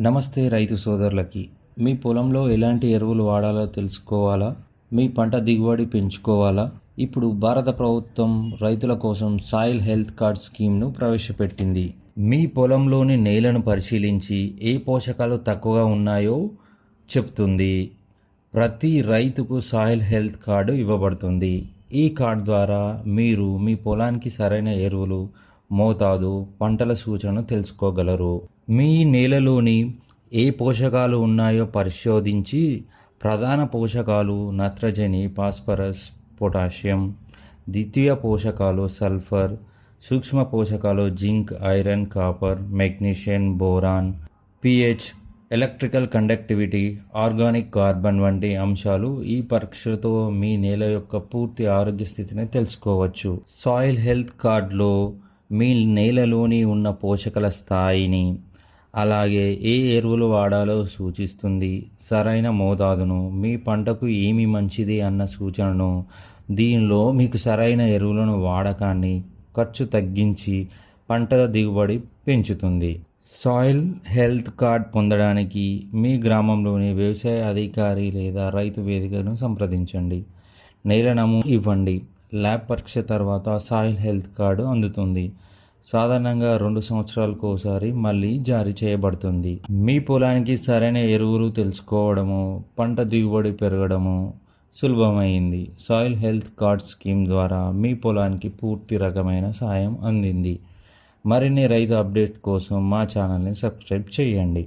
నమస్తే రైతు సోదరులకి. మీ పొలంలో ఎలాంటి ఎరువులు వాడాలో తెలుసుకోవాలా? మీ పంట దిగుబడి పెంచుకోవాలా? ఇప్పుడు భారత ప్రభుత్వం రైతుల కోసం సాయిల్ హెల్త్ కార్డ్ స్కీమ్ను ప్రవేశపెట్టింది. మీ పొలంలోని నేలను పరిశీలించి ఏ పోషకాలు తక్కువగా ఉన్నాయో చెప్తుంది. ప్రతి రైతుకు సాయిల్ హెల్త్ కార్డు ఇవ్వబడుతుంది. ఈ కార్డు ద్వారా మీరు మీ పొలానికి సరైన ఎరువులు, మోతాదు, పంటల సూచనను తెలుసుకోగలరు. మీ నేలలోని ఏ పోషకాలు ఉన్నాయో పరిశోధించి ప్రధాన పోషకాలు నత్రజని, ఫాస్ఫరస్, పొటాషియం, ద్వితీయ పోషకాలు సల్ఫర్, సూక్ష్మ పోషకాలు zinc, iron, copper, magnesium, boron, pH, electrical conductivity, organic carbon వంటి అంశాలు ఈ పరీక్షతో మీ నేల యొక్క పూర్తి ఆరోగ్య స్థితిని తెలుసుకోవచ్చు. సాయిల్ హెల్త్ కార్డులో మీ నేలలోని ఉన్న పోషకాల స్థాయిని, అలాగే ఏ ఎరువులు వాడాలో సూచిస్తుంది. సరైన మోతాదును, మీ పంటకు ఏమి మంచిది అన్న సూచనను. దీనిలో మీకు సరైన ఎరువులను వాడకాన్ని, ఖర్చు తగ్గించి పంట దిగుబడి పెంచుతుంది. సాయిల్ హెల్త్ కార్డ్ పొందడానికి మీ గ్రామంలోని వ్యవసాయ అధికారి లేదా రైతు వేదికను సంప్రదించండి. నేల నమూనా ఇవ్వండి. ల్యాబ్ పరీక్ష తర్వాత సాయిల్ హెల్త్ కార్డు అందుతుంది. సాధారణంగా 2 సంవత్సరాలకు ఒకసారి మళ్ళీ జారీ చేయబడుతుంది. మీ పొలానికి సరైన ఎరువులు తెలుసుకోవడము, పంట దిగుబడి పెరగడము సులభమైంది. సాయిల్ హెల్త్ కార్డ్ స్కీమ్ ద్వారా మీ పొలానికి పూర్తి రకమైన సాయం అందింది. మరిన్ని రైతు అప్డేట్ కోసం మా ఛానల్ని సబ్స్క్రైబ్ చేయండి.